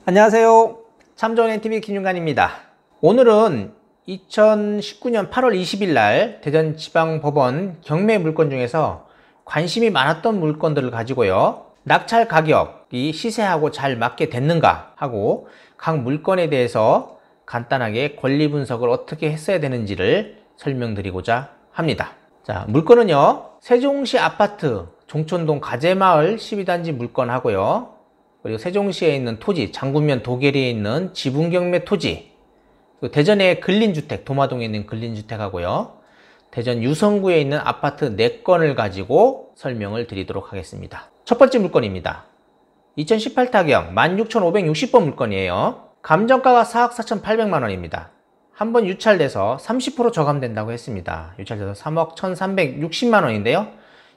안녕하세요. 참 좋은 NTV 김윤관입니다. 오늘은 2019년 8월 20일 날 대전지방법원 경매 물건 중에서 관심이 많았던 물건들을 가지고요, 낙찰 가격이 시세하고 잘 맞게 됐는가 하고 각 물건에 대해서 간단하게 권리 분석을 어떻게 했어야 되는지를 설명드리고자 합니다. 자, 물건은요, 세종시 아파트 종촌동 가재마을 12단지 물건 하고요, 그리고 세종시에 있는 토지, 장군면 도계리에 있는 지분경매 토지, 그리고 대전의 근린주택, 도마동에 있는 근린주택하고요, 대전 유성구에 있는 아파트 4건을 가지고 설명을 드리도록 하겠습니다. 첫 번째 물건입니다. 2018 타경 16,560번 물건이에요. 감정가가 4억 4,800만원입니다. 한번 유찰돼서 30% 저감된다고 했습니다. 유찰돼서 3억 1,360만원인데요.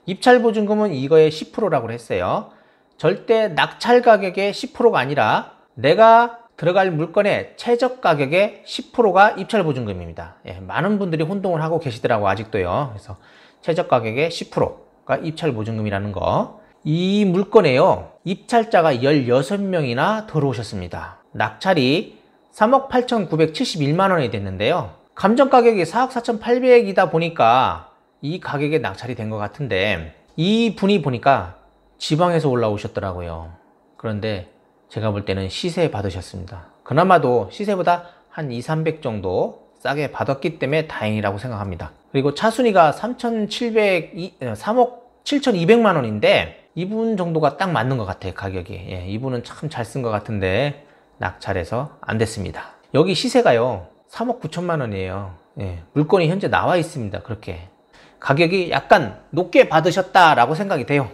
입찰보증금은 이거의 10%라고 했어요. 절대 낙찰 가격의 10%가 아니라 내가 들어갈 물건의 최저 가격의 10%가 입찰 보증금입니다. 많은 분들이 혼동을 하고 계시더라고 아직도요. 그래서 최저 가격의 10%가 입찰 보증금이라는 거. 이 물건에요, 입찰자가 16명이나 들어오셨습니다. 낙찰이 3억 8,971만원이 됐는데요. 감정 가격이 4억 4,800이다 보니까 이 가격에 낙찰이 된 것 같은데, 이 분이 보니까 지방에서 올라오셨더라고요. 그런데 제가 볼 때는 시세 받으셨습니다. 그나마도 시세보다 한 2, 300 정도 싸게 받았기 때문에 다행이라고 생각합니다. 그리고 차순위가 3억 7,200만 원인데 이분 정도가 딱 맞는 것 같아요, 가격이. 이분은 참 잘 쓴 것 같은데 낙찰해서 안 됐습니다. 여기 시세가요, 3억 9천만 원이에요. 물건이 현재 나와 있습니다. 그렇게 가격이 약간 높게 받으셨다라고 생각이 돼요.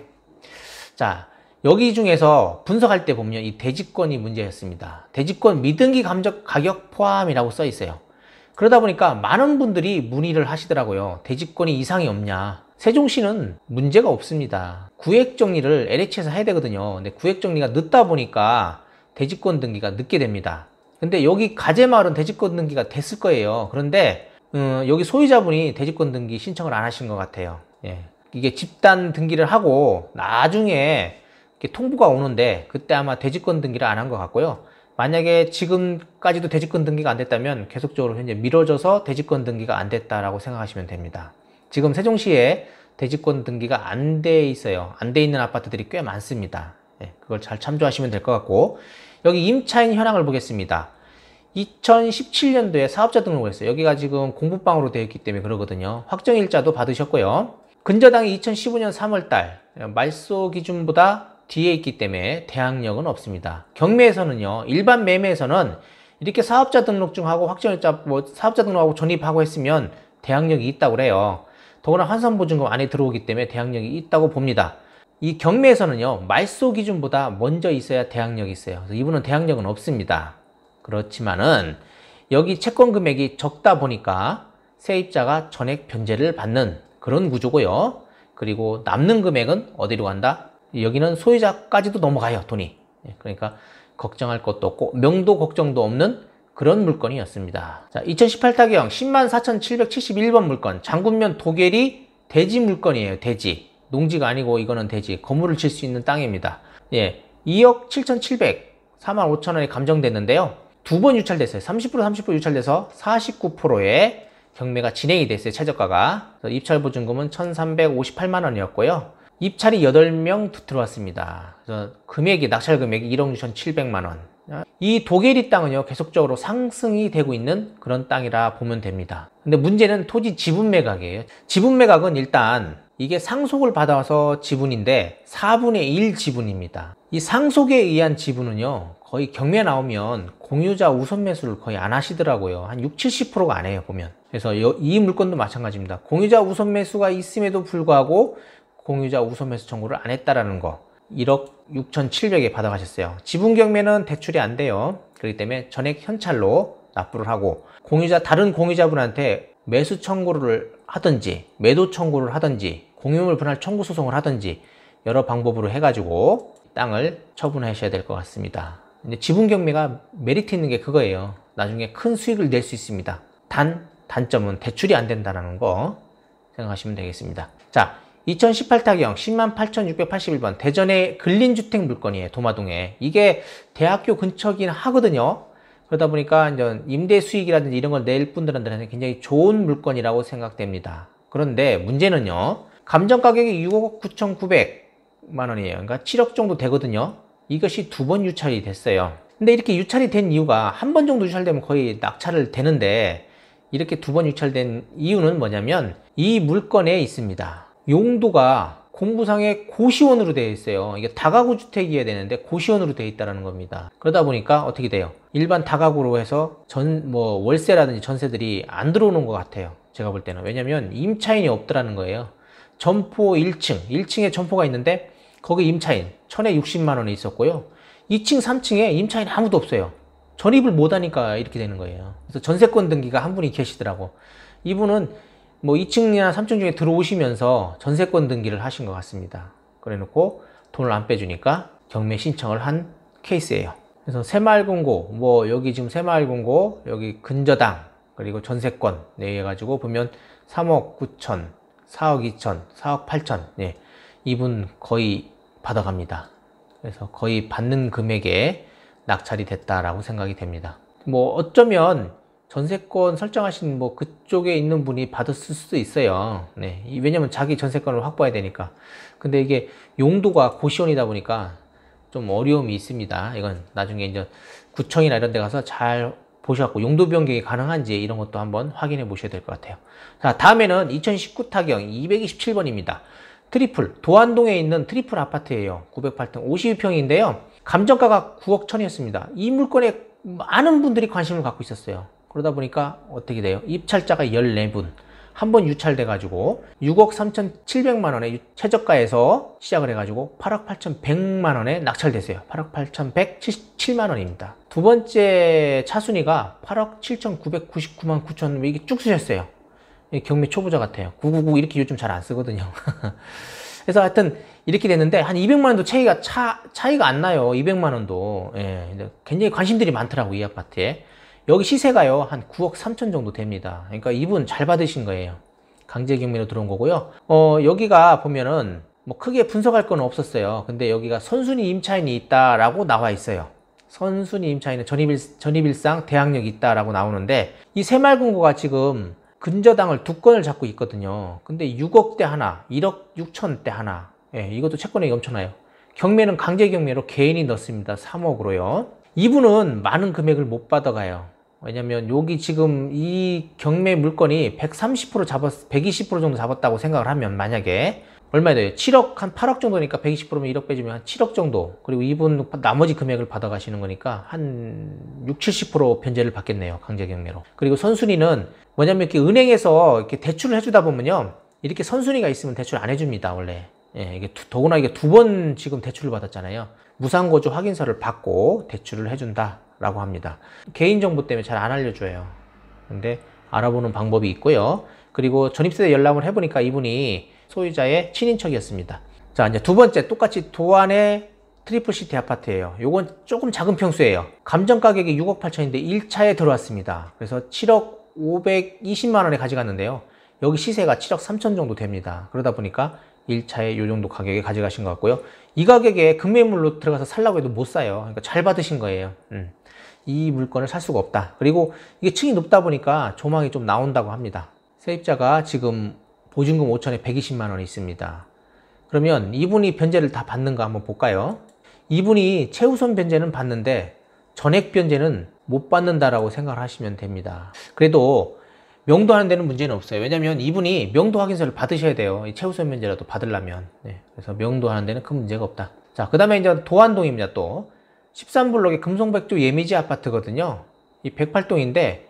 자, 여기 중에서 분석할 때 보면 이 대지권이 문제였습니다. 대지권 미등기 감정 가격 포함이라고 써 있어요. 그러다 보니까 많은 분들이 문의를 하시더라고요. 대지권이 이상이 없냐. 세종시는 문제가 없습니다. 구획 정리를 LH에서 해야 되거든요. 근데 구획 정리가 늦다 보니까 대지권 등기가 늦게 됩니다. 근데 여기 가재마을은 대지권 등기가 됐을 거예요. 그런데 여기 소유자분이 대지권 등기 신청을 안 하신 것 같아요. 이게 집단 등기를 하고 나중에 이렇게 통보가 오는데 그때 아마 대지권 등기를 안 한 것 같고요. 만약에 지금까지도 대지권 등기가 안 됐다면 계속적으로 현재 미뤄져서 대지권 등기가 안 됐다라고 생각하시면 됩니다. 지금 세종시에 대지권 등기가 안 돼 있어요. 안 돼 있는 아파트들이 꽤 많습니다. 그걸 잘 참조하시면 될 것 같고, 여기 임차인 현황을 보겠습니다. 2017년도에 사업자 등록을 했어요. 여기가 지금 공부방으로 되어 있기 때문에 그러거든요. 확정일자도 받으셨고요. 근저당이 2015년 3월달 말소 기준보다 뒤에 있기 때문에 대항력은 없습니다. 경매에서는요, 일반 매매에서는 이렇게 사업자 등록증하고 확정일자, 사업자 등록하고 전입하고 했으면 대항력이 있다고 그래요. 더구나 환산보증금 안에 들어오기 때문에 대항력이 있다고 봅니다. 이 경매에서는요, 말소 기준보다 먼저 있어야 대항력이 있어요. 그래서 이분은 대항력은 없습니다. 그렇지만은 여기 채권 금액이 적다 보니까 세입자가 전액 변제를 받는 그런 구조고요. 그리고 남는 금액은 어디로 간다? 여기는 소유자까지도 넘어가요, 돈이. 그러니까 걱정할 것도 없고 명도 걱정도 없는 그런 물건이었습니다. 자, 2018 타경 104,771번 물건, 장군면 도계리 대지 물건이에요. 대지. 농지가 아니고 이거는 대지. 건물을 질 수 있는 땅입니다. 2억 7,700, 4만 5천 원이 감정됐는데요. 두 번 유찰됐어요. 30% 유찰돼서 49%의 경매가 진행이 됐어요. 최저가가. 입찰 보증금은 1,358만 원이었고요. 입찰이 8명 들어왔습니다. 그래서 금액이, 낙찰 금액이 1억 6,700만 원. 이 도계리 땅은요, 계속적으로 상승이 되고 있는 그런 땅이라 보면 됩니다. 근데 문제는 토지 지분 매각이에요. 지분 매각은 일단 이게 상속을 받아서 지분인데 4분의 1 지분입니다. 이 상속에 의한 지분은요, 거의 경매 나오면 공유자 우선 매수를 거의 안 하시더라고요. 한 60, 70%가 안 해요, 보면. 그래서 이 물건도 마찬가지입니다. 공유자 우선 매수가 있음에도 불구하고 공유자 우선 매수 청구를 안 했다라는 거. 1억 6,700에 받아가셨어요. 지분 경매는 대출이 안 돼요. 그렇기 때문에 전액 현찰로 납부를 하고, 다른 공유자분한테 매수 청구를 하든지 매도 청구를 하든지 공유물 분할 청구 소송을 하든지 여러 방법으로 해가지고 땅을 처분하셔야 될 것 같습니다. 근데 지분 경매가 메리트 있는 게 그거예요. 나중에 큰 수익을 낼 수 있습니다. 단점은 대출이 안 된다는 거 생각하시면 되겠습니다. 자, 2018 타경 108,681번 대전의 근린주택 물건이에요. 도마동에. 이게 대학교 근처긴 하거든요. 그러다 보니까 이제 임대 수익이라든지 이런 걸 낼 분들한테는 굉장히 좋은 물건이라고 생각됩니다. 그런데 문제는요. 감정 가격이 6억 9,900만 원이에요. 그러니까 7억 정도 되거든요. 이것이 두 번 유찰이 됐어요. 근데 이렇게 유찰이 된 이유가 한 번 정도 유찰되면 거의 낙찰을 되는데 이렇게 두 번 유찰된 이유는 뭐냐면 이 물건에 있습니다. 용도가 공부상에 고시원으로 되어 있어요. 이게 다가구 주택이어야 되는데 고시원으로 되어 있다는 겁니다. 그러다 보니까 어떻게 돼요? 일반 다가구로 해서 월세라든지 전세들이 안 들어오는 것 같아요. 제가 볼 때는. 왜냐면 임차인이 없더라는 거예요. 점포 1층에 점포가 있는데 거기 임차인 1,060만 원에 있었고요. 2층, 3층에 임차인 아무도 없어요. 전입을 못 하니까 이렇게 되는 거예요. 그래서 전세권 등기가 한 분이 계시더라고. 이분은 2층이나 3층 중에 들어오시면서 전세권 등기를 하신 것 같습니다. 그래 놓고 돈을 안 빼주니까 경매 신청을 한 케이스예요. 그래서 새마을금고, 여기 지금 새마을금고, 여기 근저당, 그리고 전세권, 네, 해가지고 보면 3억 9천, 4억 2천, 4억 8천, 네, 이분 거의 받아갑니다. 그래서 거의 받는 금액에 낙찰이 됐다라고 생각이 됩니다. 어쩌면 전세권 설정하신 그쪽에 있는 분이 받았을 수도 있어요. 네. 왜냐면 자기 전세권을 확보해야 되니까. 근데 이게 용도가 고시원이다 보니까 좀 어려움이 있습니다. 이건 나중에 이제 구청이나 이런 데 가서 잘 보셔갖고 용도 변경이 가능한지 이런 것도 한번 확인해 보셔야 될 것 같아요. 자, 다음에는 2019 타경 227번입니다. 트리플, 도안동에 있는 트리플 아파트예요. 908층 52평인데요. 감정가가 9억 1천이었습니다. 이 물건에 많은 분들이 관심을 갖고 있었어요. 그러다 보니까 어떻게 돼요? 입찰자가 14분. 한 번 유찰돼가지고 6억 3,700만 원의 최저가에서 시작을 해가지고 8억 8,100만 원에 낙찰됐어요. 8억 8,177만 원입니다. 두 번째 차순위가 8억 7,999만 9천 이게 쭉 쓰셨어요. 경매 초보자 같아요. 999 이렇게 요즘 잘 안 쓰거든요. 그래서 하여튼 이렇게 됐는데 한 200만 원도 차이가 안 나요. 200만 원도. 예, 굉장히 관심들이 많더라고 이 아파트에. 여기 시세가요 한 9억 3천 정도 됩니다. 그러니까 이분 잘 받으신 거예요. 강제 경매로 들어온 거고요. 여기가 보면은 크게 분석할 건 없었어요. 근데 여기가 선순위 임차인이 있다라고 나와 있어요. 선순위 임차인은 전입일상 대항력이 있다라고 나오는데 이 새마을금고가 지금 근저당을 두 건을 잡고 있거든요. 근데 6억대 하나, 1억 6천대 하나. 예, 이것도 채권액이 엄청나요. 경매는 강제 경매로 개인이 넣습니다. 3억으로요. 이분은 많은 금액을 못 받아가요. 왜냐면 여기 지금 이 경매 물건이 120% 정도 잡았다고 생각을 하면 만약에 얼마에 돼요? 7억, 한 8억 정도니까 120%면 1억 빼주면 한 7억 정도. 그리고 이분 나머지 금액을 받아가시는 거니까 한 60, 70% 변제를 받겠네요. 강제 경매로. 그리고 선순위는 뭐냐면 이렇게 은행에서 이렇게 대출을 해주다 보면요. 이렇게 선순위가 있으면 대출 안 해줍니다. 원래. 예, 이게 더구나 이게 두 번 지금 대출을 받았잖아요. 무상거주 확인서를 받고 대출을 해준다라고 합니다. 개인정보 때문에 잘 안 알려줘요. 근데 알아보는 방법이 있고요. 그리고 전입세대 열람을 해보니까 이분이 소유자의 친인척이었습니다. 자, 이제 두 번째 똑같이 도안의 트리플시티 아파트예요. 요건 조금 작은 평수예요. 감정 가격이 6억 8천인데 1차에 들어왔습니다. 그래서 7억 520만 원에 가져갔는데요. 여기 시세가 7억 3천 정도 됩니다. 그러다 보니까 1차에 요 정도 가격에 가져가신 것 같고요. 이 가격에 급매물로 들어가서 살라고 해도 못 사요. 그러니까 잘 받으신 거예요. 이 물건을 살 수가 없다. 그리고 이게 층이 높다 보니까 조망이 좀 나온다고 합니다. 세입자가 지금 보증금 5천에 120만 원이 있습니다. 그러면 이분이 변제를 다 받는가 한번 볼까요? 이분이 최우선 변제는 받는데 전액 변제는 못 받는다라고 생각을 하시면 됩니다. 그래도 명도하는 데는 문제는 없어요. 왜냐면 이분이 명도 확인서를 받으셔야 돼요. 이 최우선 변제라도 받으려면. 네, 그래서 명도하는 데는 큰 문제가 없다. 자, 그 다음에 이제 도안동입니다. 또 13블록의 금송백조 예미지 아파트거든요. 이 108동인데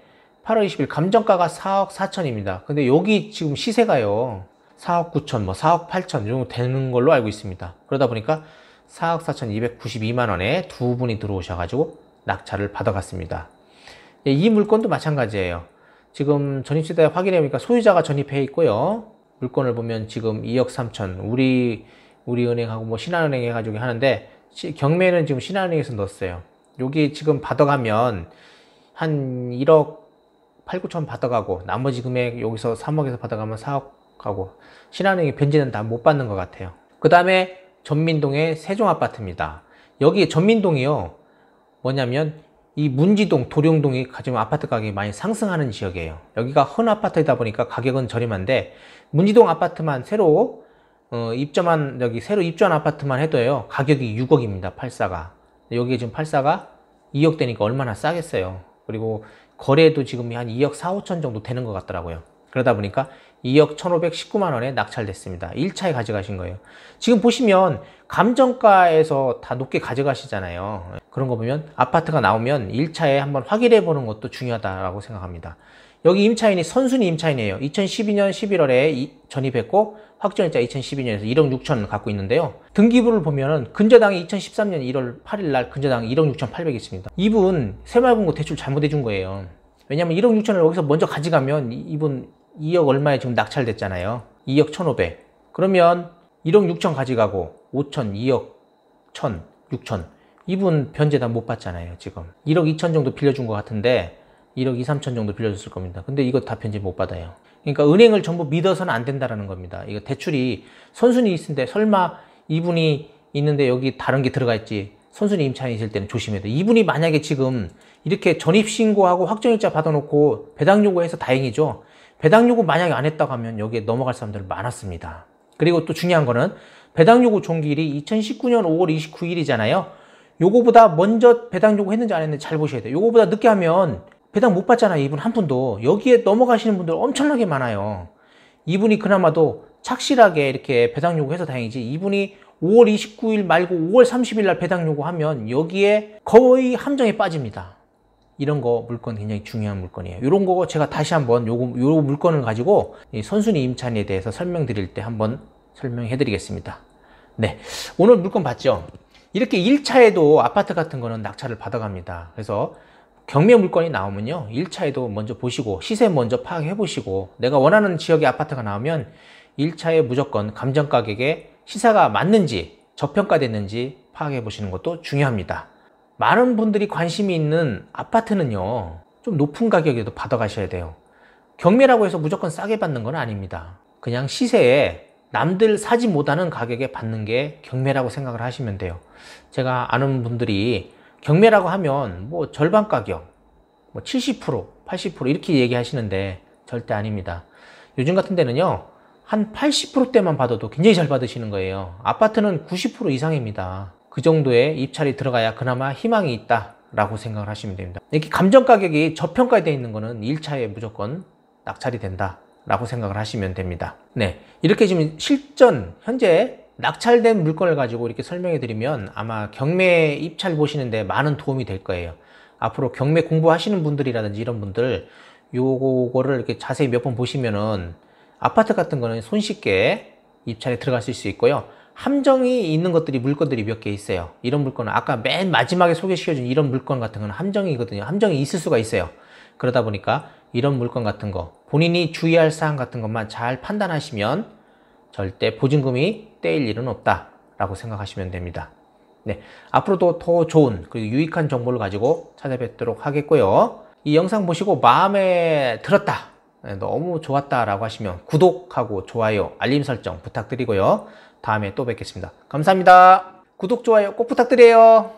8월 20일 감정가가 4억 4천입니다. 근데 여기 지금 시세가요 4억 9천, 4억 8천 이 정도 되는 걸로 알고 있습니다. 그러다 보니까 4억 4천 292만 원에 두 분이 들어오셔가지고 낙찰을 받아갔습니다. 이 물건도 마찬가지예요. 지금 전입세대 확인해보니까 소유자가 전입해 있고요. 물건을 보면 지금 2억 3천 우리은행하고 신한은행 해가지고 하는데 경매는 지금 신한은행에서 넣었어요. 여기 지금 받아가면 한 1억 8, 9천 받아가고 나머지 금액 여기서 3억에서 받아가면 4억 하고 신한은행이 변제는 다 못 받는 것 같아요. 그 다음에 전민동의 세종아파트입니다. 여기 전민동이요, 뭐냐면 이 문지동, 도룡동이 지금 아파트 가격이 많이 상승하는 지역이에요. 여기가 헌 아파트이다 보니까 가격은 저렴한데, 문지동 아파트만 새로 새로 입주한 아파트만 해도요, 가격이 6억입니다. 8사가. 여기 지금 8사가 2억 되니까 얼마나 싸겠어요. 그리고 거래도 지금 한 2억 4, 5천 정도 되는 것 같더라고요. 그러다 보니까 2억 1,519만 원에 낙찰됐습니다. 1차에 가져가신 거예요. 지금 보시면 감정가에서 다 높게 가져가시잖아요. 그런 거 보면 아파트가 나오면 1차에 한번 확인해 보는 것도 중요하다고 생각합니다. 여기 임차인이 선순위 임차인이에요. 2012년 11월에 전입했고 확정일자 2012년에서 1억 6천 갖고 있는데요. 등기부를 보면은 근저당이 2013년 1월 8일 날 근저당 1억 6천 8백 있습니다. 이분 새마을금고 대출 잘못해 준 거예요. 왜냐면 1억 6천을 여기서 먼저 가져가면 이분 2억 얼마에 지금 낙찰됐잖아요. 2억 1,500. 그러면 1억 6천 가져가고 5천, 2억 1천, 6천. 이분 변제 다 못 받잖아요, 지금. 1억 2천 정도 빌려준 것 같은데 1억 2, 3천 정도 빌려줬을 겁니다. 근데 이거 다 변제 못 받아요. 그러니까 은행을 전부 믿어서는 안 된다라는 겁니다. 이거 대출이 선순위 있는데 설마 이분이 있는데 여기 다른 게 들어가 있지. 선순위 임차인이 있을 때는 조심해야 돼. 이분이 만약에 지금 이렇게 전입신고하고 확정일자 받아놓고 배당 요구해서 다행이죠. 배당 요구 만약에 안 했다고 하면 여기에 넘어갈 사람들 많았습니다. 그리고 또 중요한 거는 배당 요구 종기일이 2019년 5월 29일이잖아요. 요거보다 먼저 배당 요구 했는지 안 했는지 잘 보셔야 돼요. 요거보다 늦게 하면 배당 못 받잖아요. 이분 한 푼도. 여기에 넘어가시는 분들 엄청나게 많아요. 이분이 그나마도 착실하게 이렇게 배당 요구해서 다행이지, 이분이 5월 29일 말고 5월 30일 날 배당 요구하면 여기에 거의 함정에 빠집니다. 이런 거 물건 굉장히 중요한 물건이에요. 이런 거 제가 다시 한번 요 물건을 가지고 이 선순위 임차인에 대해서 설명드릴 때 한번 설명해 드리겠습니다. 네, 오늘 물건 봤죠? 이렇게 1차에도 아파트 같은 거는 낙찰을 받아갑니다. 그래서 경매 물건이 나오면요, 1차에도 먼저 보시고 시세 먼저 파악해 보시고, 내가 원하는 지역의 아파트가 나오면 1차에 무조건 감정 가격에 시세가 맞는지 저평가됐는지 파악해 보시는 것도 중요합니다. 많은 분들이 관심이 있는 아파트는요, 좀 높은 가격에도 받아가셔야 돼요. 경매라고 해서 무조건 싸게 받는 건 아닙니다. 그냥 시세에 남들 사지 못하는 가격에 받는 게 경매라고 생각을 하시면 돼요. 제가 아는 분들이 경매라고 하면 뭐 절반 가격, 뭐 70%, 80% 이렇게 얘기하시는데 절대 아닙니다. 요즘 같은 데는요, 한 80%대만 받아도 굉장히 잘 받으시는 거예요. 아파트는 90% 이상입니다. 그 정도의 입찰이 들어가야 그나마 희망이 있다라고 생각을 하시면 됩니다. 이렇게 감정 가격이 저평가되어 있는 거는 1차에 무조건 낙찰이 된다라고 생각을 하시면 됩니다. 네, 이렇게 지금 실전 현재 낙찰된 물건을 가지고 이렇게 설명해 드리면 아마 경매 입찰 보시는데 많은 도움이 될 거예요. 앞으로 경매 공부하시는 분들이라든지 이런 분들 요거를 이렇게 자세히 몇 번 보시면은 아파트 같은 거는 손쉽게 입찰에 들어가실 수 있고요. 함정이 있는 것들이 물건들이 몇 개 있어요. 이런 물건은 아까 맨 마지막에 소개시켜준 이런 물건 같은 건 함정이거든요. 함정이 있을 수가 있어요. 그러다 보니까 이런 물건 같은 거 본인이 주의할 사항 같은 것만 잘 판단하시면 절대 보증금이 떼일 일은 없다라고 생각하시면 됩니다. 네, 앞으로도 더 좋은 그리고 유익한 정보를 가지고 찾아뵙도록 하겠고요. 이 영상 보시고 마음에 들었다, 너무 좋았다라고 하시면 구독하고 좋아요, 알림 설정 부탁드리고요. 다음에 또 뵙겠습니다. 감사합니다. 구독, 좋아요 꼭 부탁드려요.